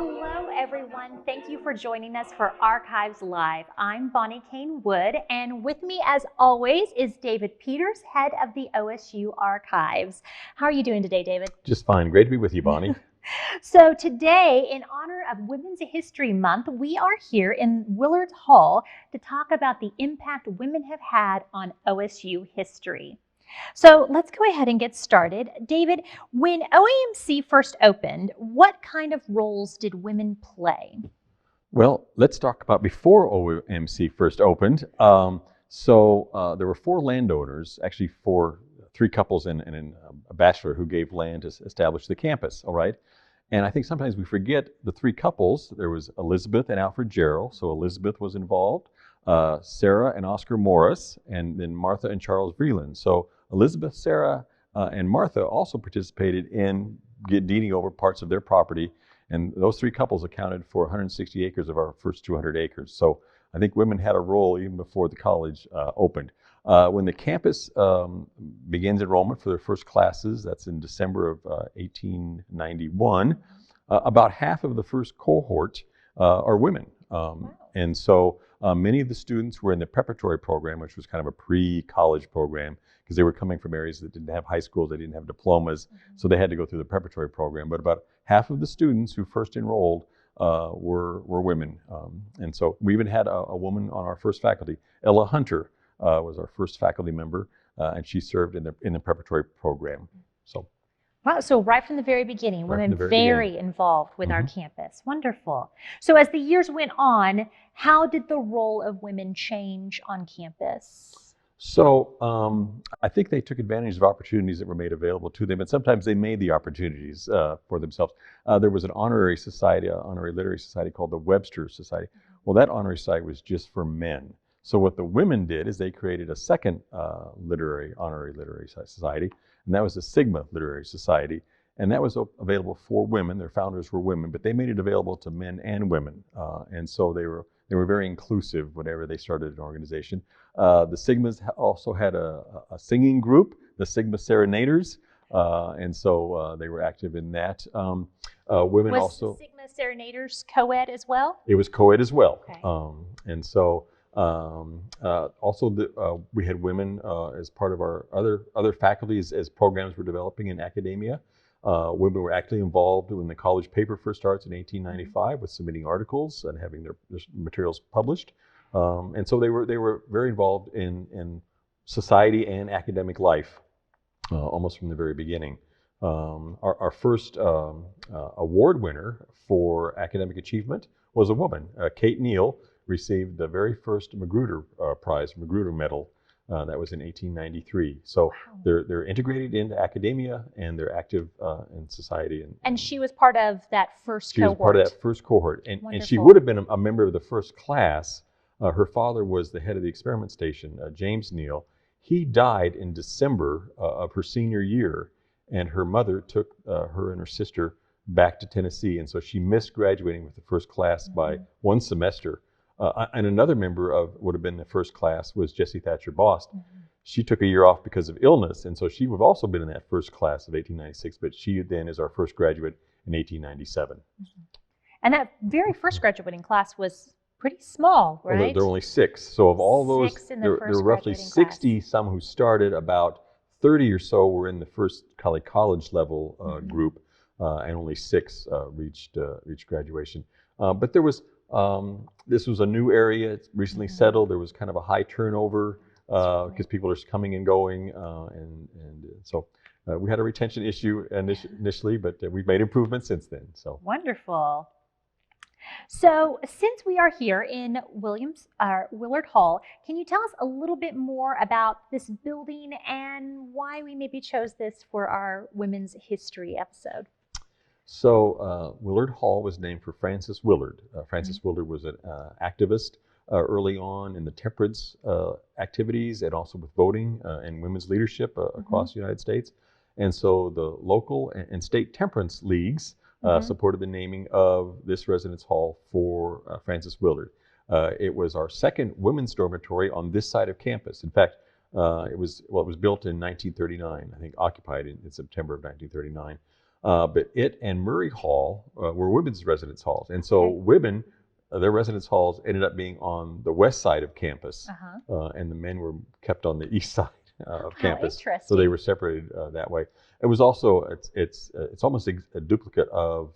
Hello, everyone. Thank you for joining us for Archives Live. I'm Bonnie Kane Wood, and with me, as always, is David Peters, head of the OSU Archives. How are you doing today, David? Just fine. Great to be with you, Bonnie. So today, in honor of Women's History Month, we are here in Willard Hall to talk about the impact women have had on OSU history. So let's go ahead and get started. David, when OAMC first opened, what kind of roles did women play? Well, let's talk about before OMC first opened. There were four landowners, actually three couples and a bachelor who gave land to establish the campus, all right? And I think sometimes we forget the three couples. There was Elizabeth and Alfred Jarrell, so Elizabeth was involved, Sarah and Oscar Morris, and then Martha and Charles Vreeland. So Elizabeth, Sarah, and Martha also participated in deeding over parts of their property, and those three couples accounted for 160 acres of our first 200 acres. So I think women had a role even before the college opened. When the campus begins enrollment for their first classes, that's in December of 1891, about half of the first cohort are women. And so many of the students were in the preparatory program, which was kind of a pre-college program, because they were coming from areas that didn't have high schools, they didn't have diplomas, so they had to go through the preparatory program. But about half of the students who first enrolled were women. And so we even had a woman on our first faculty. Ella Hunter was our first faculty member, and she served in the preparatory program. So. Wow, so right from the very beginning, women very involved with our campus. Wonderful. So as the years went on, how did the role of women change on campus? So I think they took advantage of opportunities that were made available to them, and sometimes they made the opportunities for themselves. There was an honorary society, an honorary literary society called the Webster Society. Well, that honorary society was just for men. So what the women did is they created a second honorary literary society, and that was the Sigma Literary Society. And that was available for women. Their founders were women, but they made it available to men and women. And so they were very inclusive whenever they started an organization. The Sigmas also had a singing group, the Sigma Serenaders, and so they were active in that. Women was also. Was Sigma Serenaders co-ed as well? It was co-ed as well. Okay. And so also we had women as part of our other faculties as programs were developing in academia. Women were actively involved when the college paper first starts in 1895 with submitting articles and having their materials published. And so they were very involved in society and academic life almost from the very beginning. Our first award winner for academic achievement was a woman. Kate Neal received the very first Magruder Prize, Magruder Medal. That was in 1893. So wow. They're integrated into academia and they're active in society. And she was part of that first cohort. She was part of that first cohort. And she would have been a member of the first class. Her father was the head of the experiment station, James Neal. He died in December of her senior year, and her mother took her and her sister back to Tennessee. And so she missed graduating with the first class by one semester. And another member of would have been the first class was Jessie Thatcher Bost. She took a year off because of illness, and so she would have also been in that first class of 1896, but she then is our first graduate in 1897. And that very first graduating class was pretty small, right? Well, there were only six. So of all those, there were roughly 60 some who started. About 30 or so were in the first college level group, and only six reached graduation. But there was this was a new area. It's recently settled. There was kind of a high turnover because people are coming and going, and so we had a retention issue initially, but we've made improvements since then. So wonderful. So since we are here in Willard Hall, can you tell us a little bit more about this building and why we maybe chose this for our Women's History episode? So Willard Hall was named for Frances Willard. Frances Willard was an activist early on in the temperance activities and also with voting and women's leadership across the United States. And so the local and state temperance leagues supported the naming of this residence hall for Frances Willard. It was our second women's dormitory on this side of campus. In fact, it was built in 1939, I think occupied in September of 1939. But it and Murray Hall were women's residence halls. And so Okay. women, their residence halls ended up being on the west side of campus, Uh-huh. and the men were kept on the east side of How campus. So interesting. they were separated that way. It was also, it's almost a duplicate of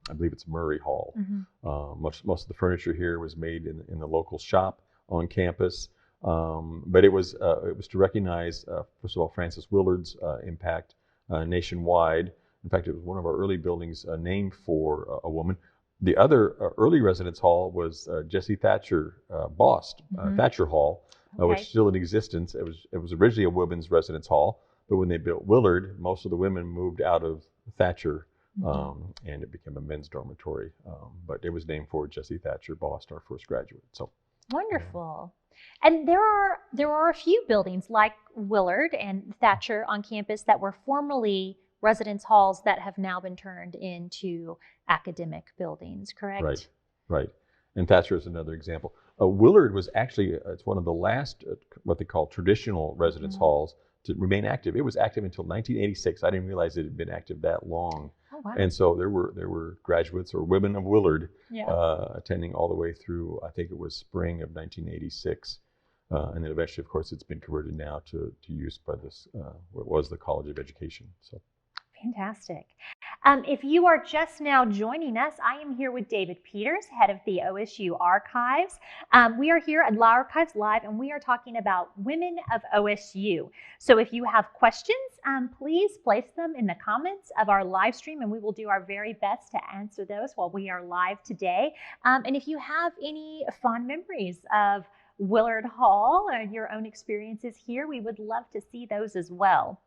I believe it's Murray Hall. Mm-hmm. Most of the furniture here was made in the local shop on campus. But it was to recognize, first of all, Frances Willard's impact nationwide. In fact, it was one of our early buildings named for a woman. The other early residence hall was Jessie Thatcher Bost, Mm-hmm. Thatcher Hall, which Okay. is still in existence. It was originally a women's residence hall, but when they built Willard, most of the women moved out of Thatcher, and it became a men's dormitory. But it was named for Jessie Thatcher Bost, our first graduate. So Wonderful. And there are a few buildings like Willard and Thatcher on campus that were formerly residence halls that have now been turned into academic buildings, correct? right, right. And Thatcher is another example. Willard was actually it's one of the last what they call traditional residence halls to remain active. It was active until 1986. I didn't realize it had been active that long. Oh, wow. And so there were graduates or women of Willard Yeah. attending all the way through, I think it was spring of 1986. And then eventually, of course, it's been converted now to use by this, what was the College of Education. So. Fantastic. If you are just now joining us, I am here with David Peters, head of the OSU Archives. We are here at Archives Live, and we are talking about women of OSU. So if you have questions, please place them in the comments of our live stream, and we will do our very best to answer those while we are live today. And if you have any fond memories of Willard Hall or your own experiences here, we would love to see those as well.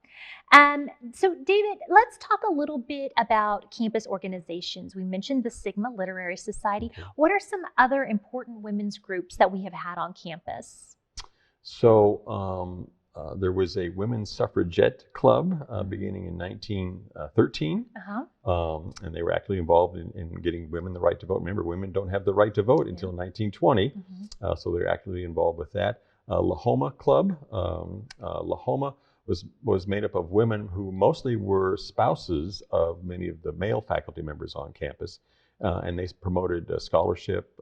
So David, let's talk a little bit about campus organizations. We mentioned the Sigma Literary Society. What are some other important women's groups that we have had on campus? So there was a women's suffragette club beginning in 1913, and they were actively involved in getting women the right to vote. Remember, women don't have the right to vote until 1920, so they're actively involved with that. Lahoma Club. Lahoma was made up of women who mostly were spouses of many of the male faculty members on campus, and they promoted scholarship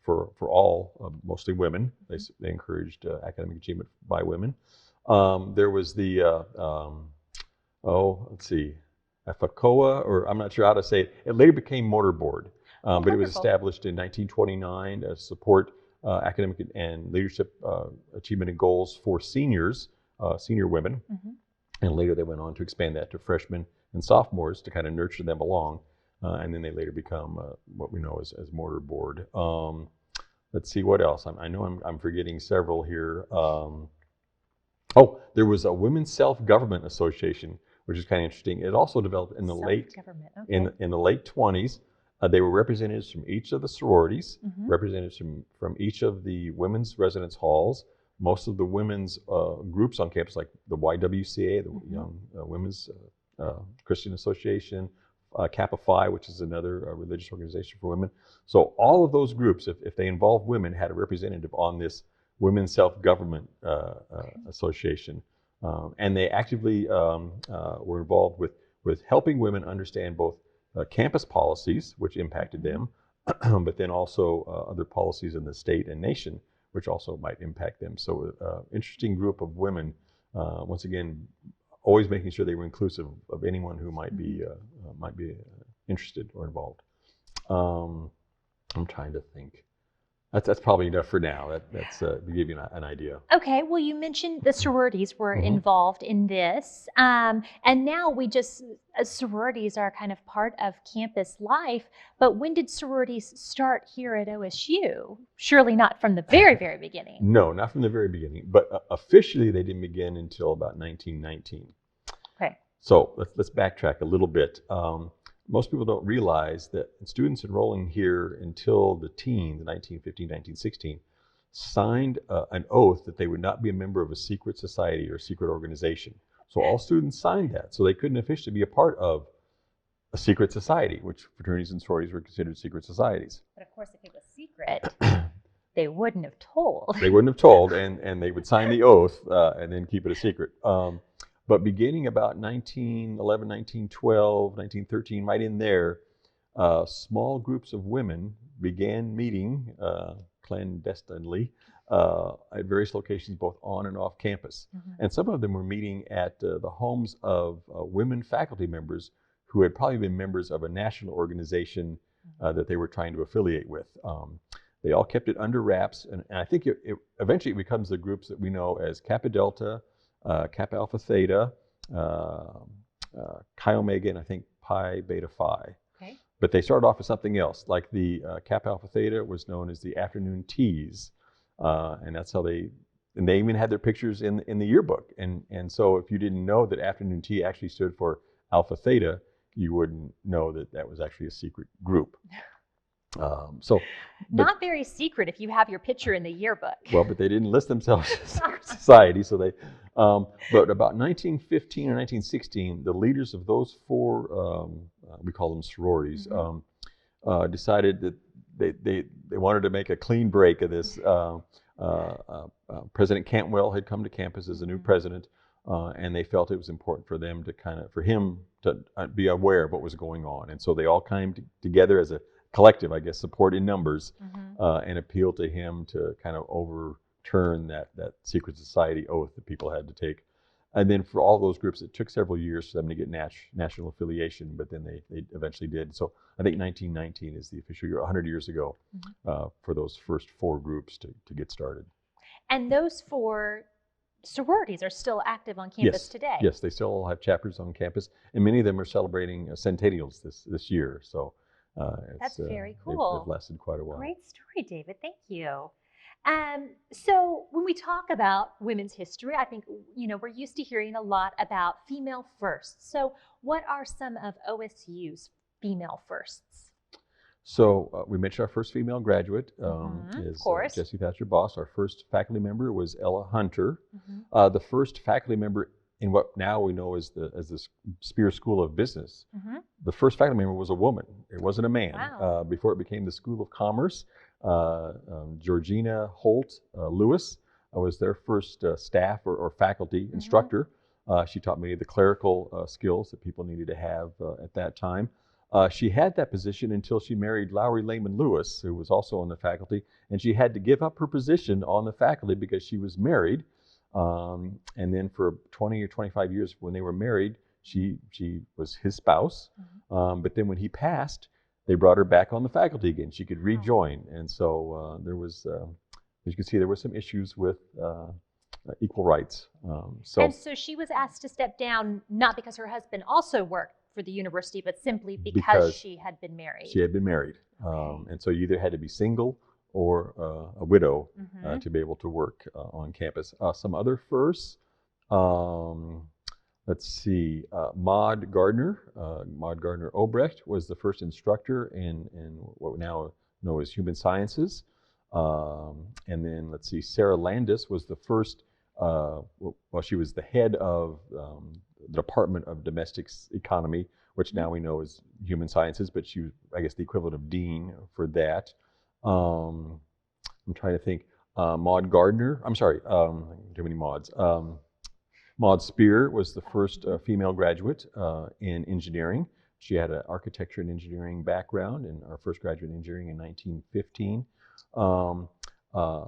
for all, mostly women. They encouraged academic achievement by women. There was the let's see, FACOA, or I'm not sure how to say it. It later became Mortar Board, but it was established in 1929 to support academic and leadership achievement and goals for seniors, senior women. And later they went on to expand that to freshmen and sophomores to kind of nurture them along. And then they later become what we know as Mortar Board. Let's see, what else? I know I'm forgetting several here. There was a Women's Self-Government Association, which is kind of interesting. It also developed in the late 20s. They were representatives from each of the sororities, representatives from each of the women's residence halls. Most of the women's groups on campus, like the YWCA, the Young Women's Christian Association, Kappa Phi, which is another religious organization for women. So all of those groups, if they involved women, had a representative on this Women's Self-Government Association. And they actively were involved with helping women understand both campus policies, which impacted them, but then also other policies in the state and nation, which also might impact them. So interesting group of women, once again, always making sure they were inclusive of anyone who might be interested or involved. I'm trying to think. That's probably enough for now. That's to give you an idea. Okay, well, you mentioned the sororities were involved in this, and now sororities are kind of part of campus life. But when did sororities start here at OSU? Surely not from the very, very beginning. No, not from the very beginning. But officially, they didn't begin until about 1919. Okay. So let's backtrack a little bit. Most people don't realize that students enrolling here until the teens, 1915, 1916, signed an oath that they would not be a member of a secret society or a secret organization. So all students signed that, so they couldn't officially be a part of a secret society, which fraternities and sororities were considered secret societies. But of course, if it was secret, they wouldn't have told. They wouldn't have told, and they would sign the oath and then keep it a secret. But beginning about 1911, 1912, 1913, right in there, small groups of women began meeting clandestinely at various locations, both on and off campus. And some of them were meeting at the homes of women faculty members who had probably been members of a national organization that they were trying to affiliate with. They all kept it under wraps, and I think it eventually becomes the groups that we know as Kappa Delta, Kappa Alpha Theta, Chi Omega, and I think Pi Beta Phi. Okay. But they started off with something else, like the Kappa Alpha Theta was known as the afternoon teas, and that's how they even had their pictures in the yearbook. And so if you didn't know that afternoon tea actually stood for Alpha Theta, you wouldn't know that that was actually a secret group. Not very secret if you have your picture in the yearbook. Well, but they didn't list themselves as a secret society, so they. But about 1915 or 1916, the leaders of those four, we call them sororities, decided that they wanted to make a clean break of this. President Cantwell had come to campus as a new president, and they felt it was important for them to for him to be aware of what was going on, and so they all came together as a collective, I guess, support in numbers, and appeal to him to kind of overturn that secret society oath that people had to take. And then for all those groups, it took several years for them to get national affiliation, but then they eventually did. So I think 1919 is the official year, 100 years ago, for those first four groups to get started. And those four sororities are still active on campus today? Yes, they still have chapters on campus, and many of them are celebrating centennials this year. So that's very cool. They've lasted quite a while. Great story, David. Thank you. So when we talk about women's history, I think, we're used to hearing a lot about female firsts. So what are some of OSU's female firsts? So we mentioned our first female graduate is Jessie Thatcher Boss. Our first faculty member was Ella Hunter. The first faculty member in what now we know as the Spear School of Business. The first faculty member was a woman. It wasn't a man. Wow. Before it became the School of Commerce, Georgina Holt Lewis was their first staff or faculty instructor. She taught many of the clerical skills that people needed to have at that time. She had that position until she married Lowry Lehman Lewis, who was also on the faculty, and she had to give up her position on the faculty because she was married. And then for 20 or 25 years when they were married, she was his spouse. But then when he passed, they brought her back on the faculty again. She could rejoin. And so there was, as you can see, there were some issues with equal rights. And so she was asked to step down, not because her husband also worked for the university, but simply because she had been married. She had been married. And so you either had to be single or a widow to be able to work on campus. Some other firsts, let's see, Maud Gardner Obrecht was the first instructor in what we now know as human sciences. And then let's see, Sarah Landis was the first, she was the head of the Department of Domestic Economy, which now we know as human sciences, but she was, I guess, the equivalent of dean for that. I'm trying to think. Maud Gardner. I'm sorry. Too many Mauds. Maud Spear was the first female graduate in engineering. She had an architecture and engineering background, and our first graduate in engineering in 1915.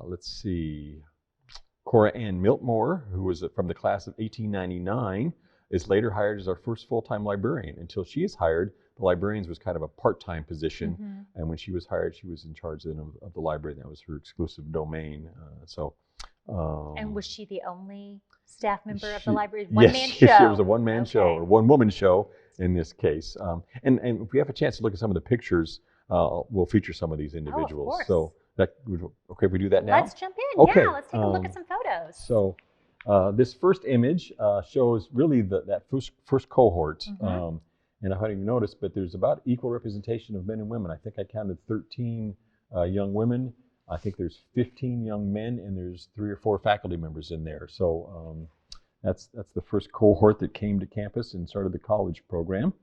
Let's see. Cora Ann Miltmore, who was from the class of 1899, is later hired as our first full-time librarian. Until she is hired, the librarians was kind of a part-time position, and when she was hired, she was in charge then of the library. That was her exclusive domain. And was she the only staff member of the library? One-man show? Yes, it was a one-man show, or one-woman show in this case. And if we have a chance to look at some of the pictures, we'll feature some of these individuals. Of course. So, okay, if we do that now? Let's jump in. Okay. Yeah, let's take a look at some photos. So this first image shows really that first cohort. And I don't even notice, but there's about equal representation of men and women. I think I counted 13 young women. I think there's 15 young men, and there's 3 or 4 faculty members in there. So that's the first cohort that came to campus and started the college program.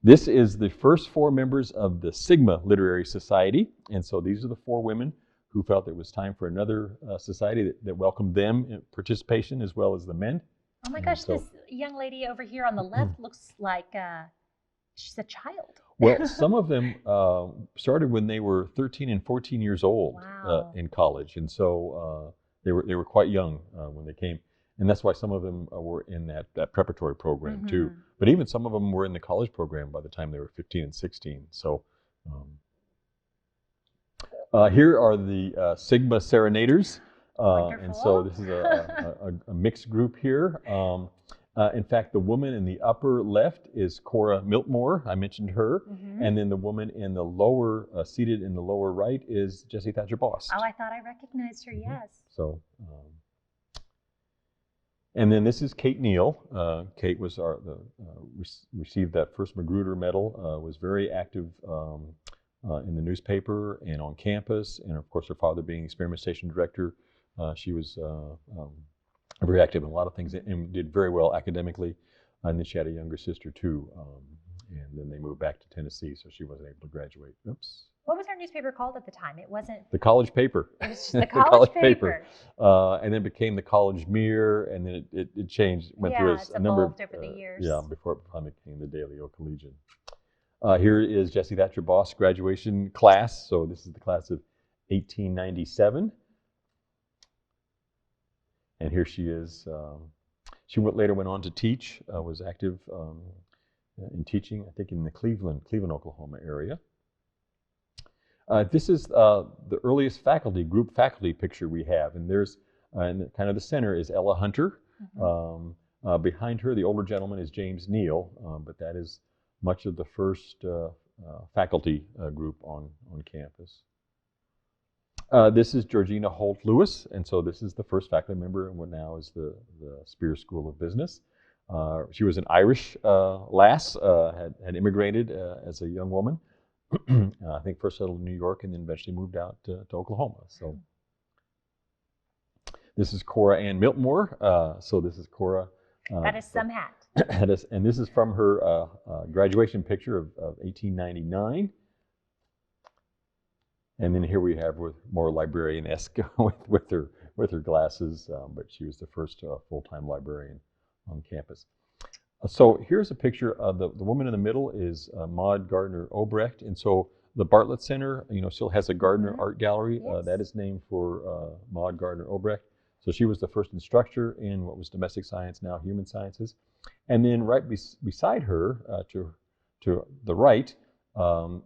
This is the first 4 members of the Sigma Literary Society. And so these are the 4 women who felt it was time for another society that welcomed them in participation as well as the men. Oh my And gosh, so, this young lady over here on the left looks like she's a child. well, some of them started when they were 13 and 14 years old Wow. in college, and so they were quite young when they came, and that's why some of them were in that preparatory program too. But even some of them were in the college program by the time they were 15 and 16. So here are the Sigma Serenaders, and so this is a mixed group here. In fact, the woman in the upper left is Cora Miltmore. I mentioned her. And then the woman in the lower, seated in the lower right, is Jessie Thatcher Bost. Oh, I thought I recognized her, yes. So, and then this is Kate Neal. Kate was received that first Magruder Medal, was very active in the newspaper and on campus. And of course, her father being experiment station director, she was very active in a lot of things and did very well academically. And then she had a younger sister too. And then they moved back to Tennessee, so she wasn't able to graduate. Oops. What was our newspaper called at the time? It wasn't... The College Paper. It was just the College Paper. And then became the College Mirror, and then it changed, went through a number of... over the years. Yeah, before it finally became the Daily Collegian. Here is Jessie Thatcher Bost graduation class. So this is the class of 1897. And here she is. She later went on to teach, was active in teaching, I think in the Cleveland, Oklahoma area. This is the earliest group faculty picture we have. And there's, in kind of the center is Ella Hunter. Behind her, the older gentleman is James Neal, but that is much of the first faculty group on campus. This is Georgina Holt Lewis, and so this is the first faculty member, and what now is the Spear School of Business. She was an Irish lass, had immigrated as a young woman. I think first settled in New York and then eventually moved out to Oklahoma. So this is Cora Ann Miltmore. So this is Cora. That is some hat. And this is from her graduation picture of 1899. And then here we have with more librarian-esque with her glasses, but she was the first full-time librarian on campus. So here's a picture of the woman in the middle is Maud Gardner Obrecht, and so the Bartlett Center, still has a Gardner Art Gallery. Yes. That is named for Maud Gardner Obrecht. So she was the first instructor in what was domestic science, now human sciences. And then right beside her, to the right,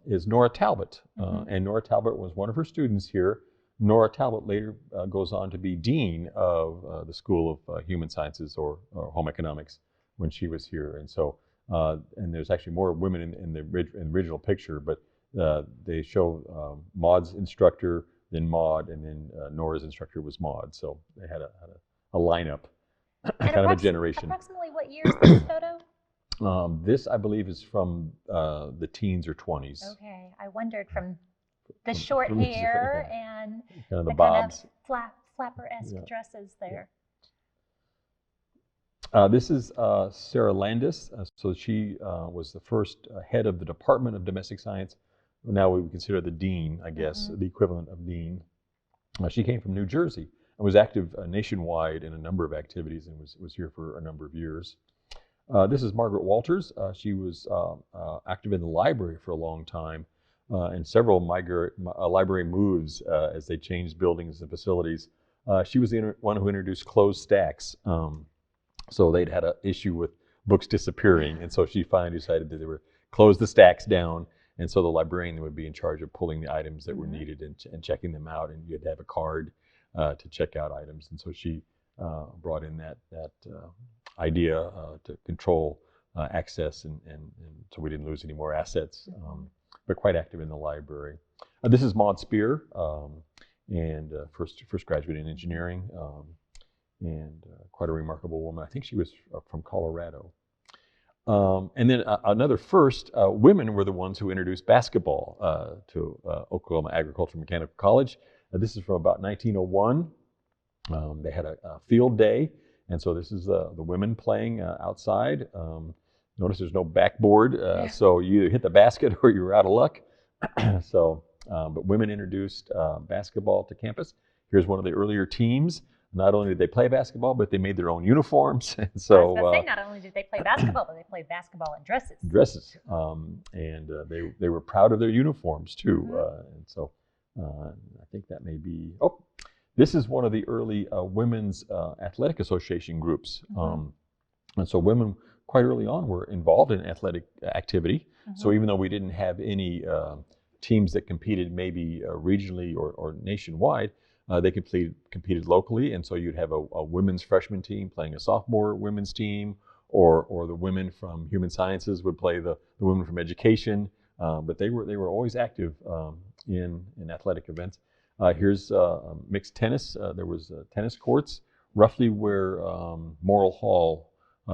is Nora Talbot. And Nora Talbot was one of her students here. Nora Talbot later goes on to be dean of the School of Human Sciences or Home Economics when she was here. And so, and there's actually more women in the original picture, but they show Maud's instructor, then Maud, and then Nora's instructor was Maud. So they had a lineup, kind of a generation. Approximately what year is this photo? This, I believe, is from the teens or 20s. Okay, I wondered from the short hair and kind of the bobs. Kind of flapper-esque dresses there. This is Sarah Landis. So she was the first head of the Department of Domestic Science. Now we would consider the dean, I guess, the equivalent of dean. She came from New Jersey and was active nationwide in a number of activities and was here for a number of years. This is Margaret Walters. She was active in the library for a long time and several library moves as they changed buildings and facilities. She was the one who introduced closed stacks. So they'd had an issue with books disappearing, and so she finally decided that they were close the stacks down, and so the librarian would be in charge of pulling the items that were needed and checking them out, and you had to have a card to check out items. And so she brought in that idea to control access, and so we didn't lose any more assets, but quite active in the library. This is Maud Spear, and first graduate in engineering, and quite a remarkable woman. I think she was from Colorado. And then another first, women were the ones who introduced basketball to Oklahoma Agricultural Mechanical College. This is from about 1901. They had a field day, and so this is the women playing outside. Notice there's no backboard, so you either hit the basket or you were out of luck. So, but women introduced basketball to campus. Here's one of the earlier teams. not only did they play basketball, but they made their own uniforms. And I was so about to say, not only did they play basketball, but they played basketball in dresses. dresses, and they were proud of their uniforms too. And so I think that may be. Oh, this is one of the early women's athletic association groups, and so women quite early on were involved in athletic activity. So even though we didn't have any teams that competed maybe regionally or nationwide, they competed locally, and so you'd have a women's freshman team playing a sophomore women's team, or the women from human sciences would play the women from education. But they were always active in athletic events. Here's mixed tennis. There was tennis courts roughly where Morrill Hall,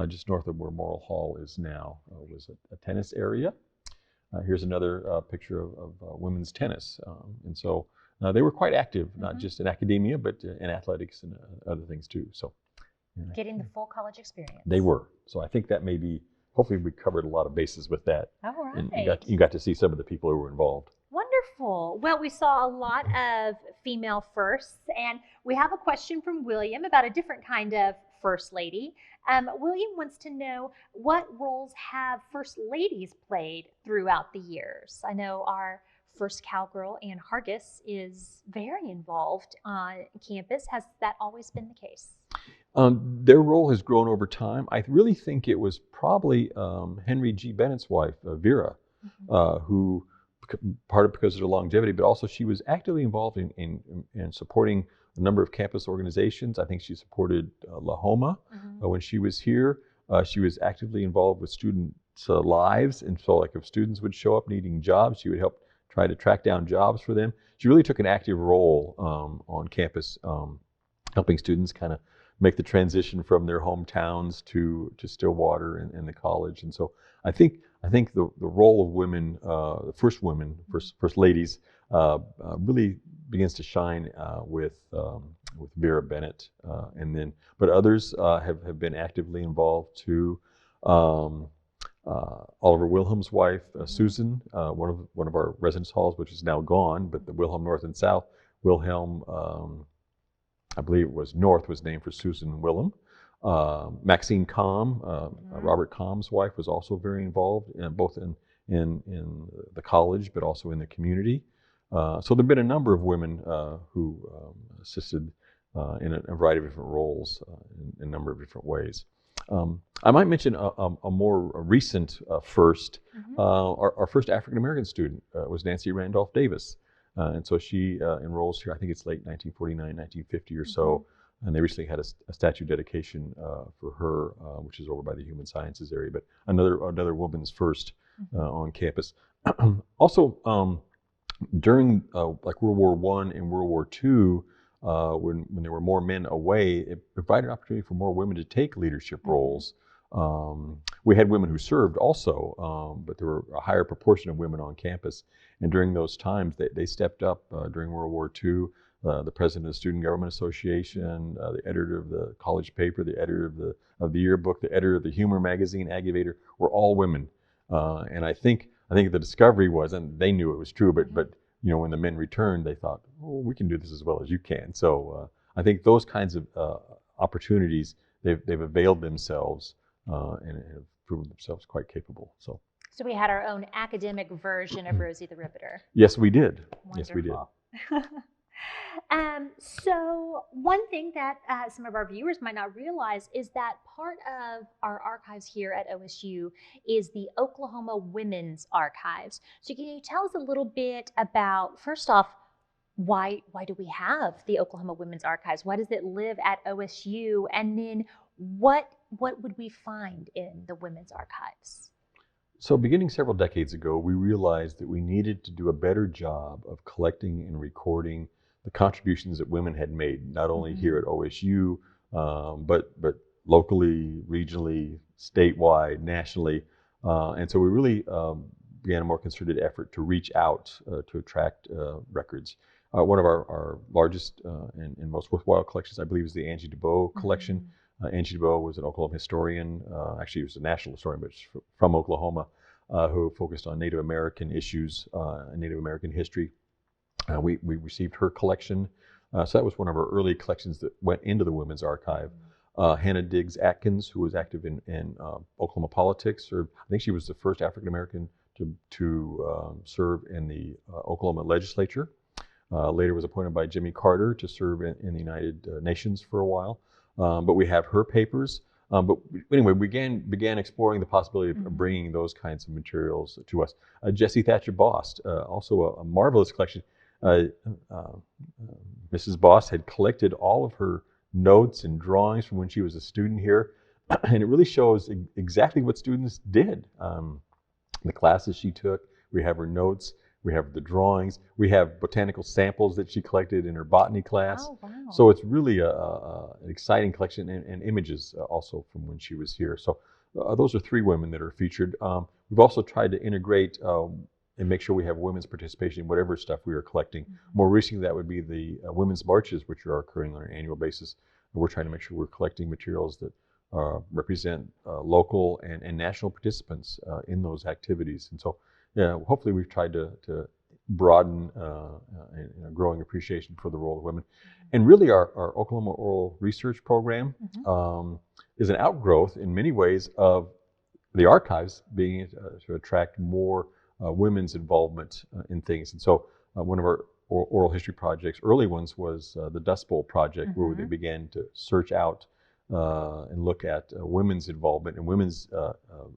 just north of where Morrill Hall is now, was a tennis area. Here's another picture of women's tennis. And so they were quite active, not just in academia, but in athletics and other things too. So getting the full college experience. They were. So I think that maybe, hopefully we covered a lot of bases with that. All right. And you got to see some of the people who were involved. Wonderful. Well, we saw a lot of female firsts, and we have a question from William about a different kind of first lady. William wants to know, what roles have first ladies played throughout the years? I know our first cowgirl, Ann Hargis, is very involved on campus. Has that always been the case? Their role has grown over time. I really think it was probably Henry G. Bennett's wife, Vera, who, part of because of her longevity, but also she was actively involved in supporting a number of campus organizations. I think she supported LaHoma when she was here. She was actively involved with students' lives, and so like if students would show up needing jobs, she would help try to track down jobs for them. She really took an active role on campus, helping students kind of make the transition from their hometowns to Stillwater and the college. And so I think the role of women, the first women, first ladies, really begins to shine with Vera Bennett, and then but others have been actively involved too. Oliver Wilhelm's wife, Susan, one of our residence halls, which is now gone, but the Wilhelm North and South, Wilhelm, I believe it was North, was named for Susan Wilhelm. Maxine Comm, Robert Comm's wife, was also very involved, both in the college, but also in the community. So there have been a number of women who assisted in a variety of different roles in a number of different ways. I might mention a more recent first. Our first African-American student was Nancy Randolph Davis. And so she enrolls here, I think it's late 1949, 1950 or so. And they recently had a statue dedication for her, which is over by the Human Sciences area, but another woman's first on campus. Also, during like World War I and World War II, when there were more men away, it provided an opportunity for more women to take leadership roles. We had women who served also, but there were a higher proportion of women on campus. And during those times, they stepped up. During World War II, the president of the Student Government Association, the editor of the college paper, the editor of the yearbook, the editor of the humor magazine, Aggivator, were all women. And I think the discovery was, and they knew it was true, but you know, when the men returned, they thought, oh, we can do this as well as you can. So I think those kinds of opportunities, they've availed themselves and have proven themselves quite capable. So we had our own academic version of Rosie the Riveter. Yes, we did. Wonderful. Yes, we did. So one thing that some of our viewers might not realize is that part of our archives here at OSU is the Oklahoma Women's Archives. So can you tell us a little bit about, first off, why do we have the Oklahoma Women's Archives? Why does it live at OSU? And then what would we find in the Women's Archives? So beginning several decades ago, we realized that we needed to do a better job of collecting and recording the contributions that women had made, not only here at OSU, but locally, regionally, statewide, nationally. And so we really began a more concerted effort to reach out to attract records. One of our largest and most worthwhile collections, I believe, is the Angie DeBow collection. Angie DeBow was an Oklahoma historian. Actually, he was a national historian, but from Oklahoma, who focused on Native American issues and Native American history. We received her collection. So that was one of our early collections that went into the Women's Archive. Hannah Diggs Atkins, who was active in Oklahoma politics, or I think she was the first African American to serve in the Oklahoma legislature. Later was appointed by Jimmy Carter to serve in the United Nations for a while. But we have her papers. But anyway, we began exploring the possibility of bringing those kinds of materials to us. Jessie Thatcher Bost, also a marvelous collection. Mrs. Bost had collected all of her notes and drawings from when she was a student here, and it really shows exactly what students did. The classes she took, we have her notes, we have the drawings, we have botanical samples that she collected in her botany class. Oh, wow. So it's really an exciting collection, and images also from when she was here. So those are 3 women that are featured. We've also tried to integrate and make sure we have women's participation in whatever stuff we are collecting. More recently, that would be the women's marches, which are occurring on an annual basis. And we're trying to make sure we're collecting materials that represent local and national participants in those activities. And so, yeah, hopefully we've tried to broaden a growing appreciation for the role of women. And really our Oklahoma Oral Research Program is an outgrowth in many ways of the archives being to attract more women's involvement in things. And so one of our oral history projects, early ones, was the Dust Bowl project, where they began to search out and look at women's involvement and women's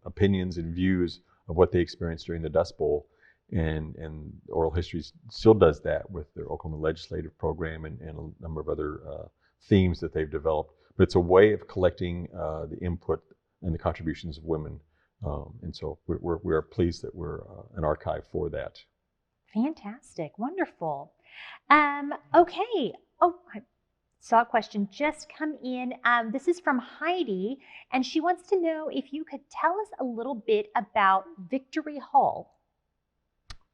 opinions and views of what they experienced during the Dust Bowl. And oral history still does that with their Oklahoma legislative program and a number of other themes that they've developed. But it's a way of collecting the input and the contributions of women. And so we are pleased that we're an archive for that. Fantastic. Wonderful. Okay. Oh, I saw a question just come in. This is from Heidi, and she wants to know if you could tell us a little bit about Victory Hall.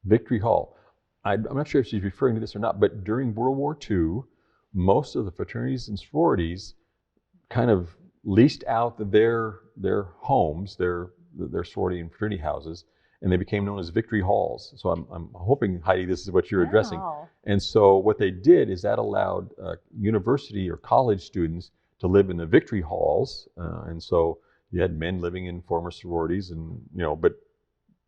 Victory Hall. I'm not sure if she's referring to this or not, but during World War II, most of the fraternities and sororities kind of leased out their homes, their sorority and fraternity houses, and they became known as Victory Halls. So I'm hoping, Heidi, this is what you're addressing. And so what they did is that allowed university or college students to live in the Victory Halls. And so you had men living in former sororities, and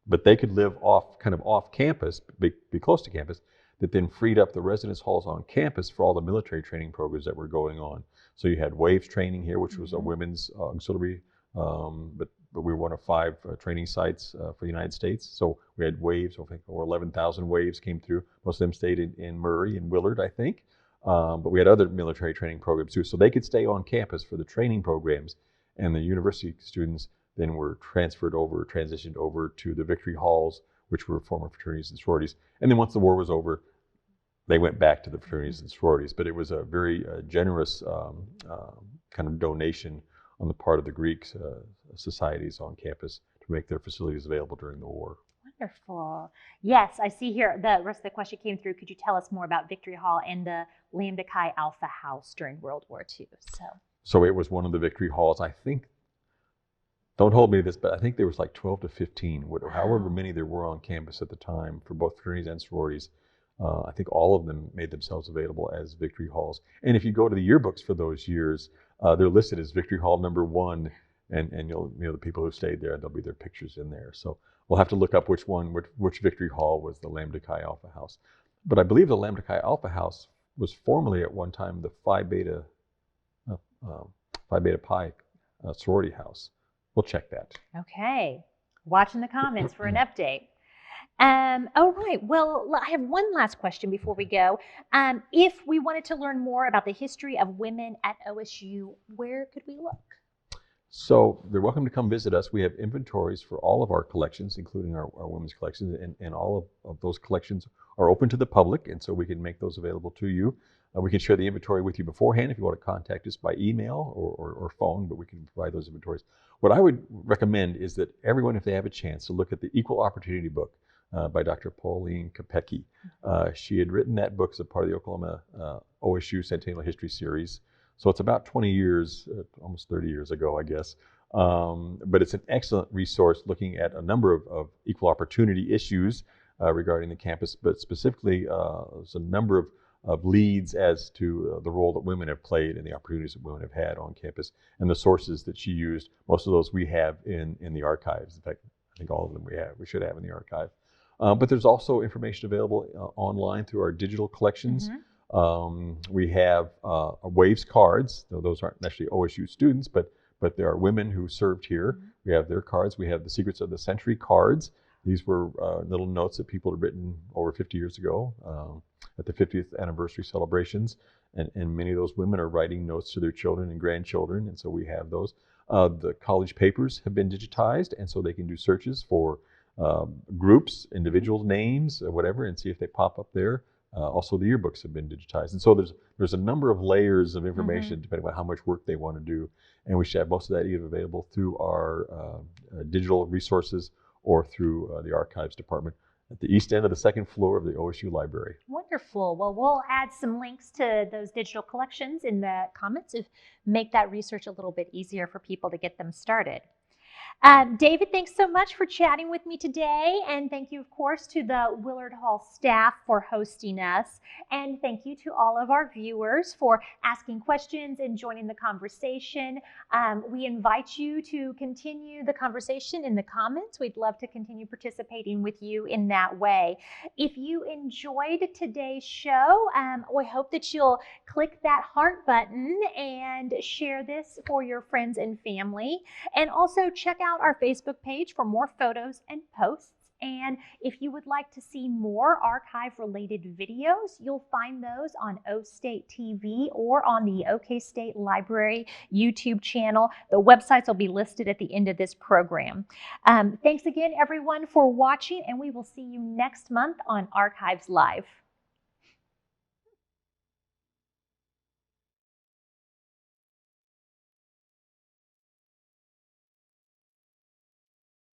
but they could live off campus, be close to campus, that then freed up the residence halls on campus for all the military training programs that were going on. So you had WAVES training here, which was a women's auxiliary, but we were one of 5 training sites for the United States. So we had WAVES, I think over 11,000 WAVES came through. Most of them stayed in Murray and Willard, I think. But we had other military training programs too. So they could stay on campus for the training programs, and the university students then were transitioned over to the Victory Halls, which were former fraternities and sororities. And then once the war was over, they went back to the fraternities and sororities. But it was a very generous kind of donation on the part of the Greek societies on campus to make their facilities available during the war. Wonderful. Yes, I see here the rest of the question came through. Could you tell us more about Victory Hall and the Lambda Chi Alpha House during World War II? So it was one of the Victory Halls. I think, don't hold me to this, but I think there was like 12 to 15, however many there were on campus at the time for both fraternities and sororities. I think all of them made themselves available as Victory Halls. And if you go to the yearbooks for those years, they're listed as Victory Hall number 1, and you'll the people who stayed there, there'll be their pictures in there. So we'll have to look up which Victory Hall was the Lambda Chi Alpha House. But I believe the Lambda Chi Alpha House was formerly at one time the Phi Beta Pi sorority house. We'll check that. Okay. Watch in the comments for an update. All right. Well, I have one last question before we go. If we wanted to learn more about the history of women at OSU, where could we look? So they're welcome to come visit us. We have inventories for all of our collections, including our women's collections, and all of those collections are open to the public, and so we can make those available to you. We can share the inventory with you beforehand if you want to contact us by email or phone, but we can provide those inventories. What I would recommend is that everyone, if they have a chance, to look at the Equal Opportunity book by Dr. Pauline Kopecky. She had written that book as a part of the Oklahoma OSU Centennial History Series. So it's about 20 years, almost 30 years ago, I guess. But it's an excellent resource looking at a number of equal opportunity issues regarding the campus, but specifically there's a number of leads as to the role that women have played and the opportunities that women have had on campus, and the sources that she used. Most of those we have in the archives. In fact, I think all of them we should have in the archive. But there's also information available online through our digital collections. We have WAVES cards. Those aren't actually OSU students, but there are women who served here. We have their cards. We have the Secrets of the Century cards. These were little notes that people had written over 50 years ago at the 50th anniversary celebrations. And many of those women are writing notes to their children and grandchildren, and so we have those. The college papers have been digitized, and so they can do searches for groups, individual names, or whatever, and see if they pop up there. Also, the yearbooks have been digitized, and so there's a number of layers of information depending on how much work they want to do, and we should have most of that either available through our digital resources or through the archives department at the east end of the second floor of the OSU library. Wonderful. Well, we'll add some links to those digital collections in the comments to make that research a little bit easier for people to get them started. David, thanks so much for chatting with me today, and thank you, of course, to the Willard Hall staff for hosting us, and thank you to all of our viewers for asking questions and joining the conversation. We invite you to continue the conversation in the comments. We'd love to continue participating with you in that way. If you enjoyed today's show, we hope that you'll click that heart button and share this for your friends and family, and also check out our Facebook page for more photos and posts. And if you would like to see more archive-related videos, you'll find those on OkState TV or on the OK State Library YouTube channel. The websites will be listed at the end of this program. Thanks again, everyone, for watching, and we will see you next month on Archives Live.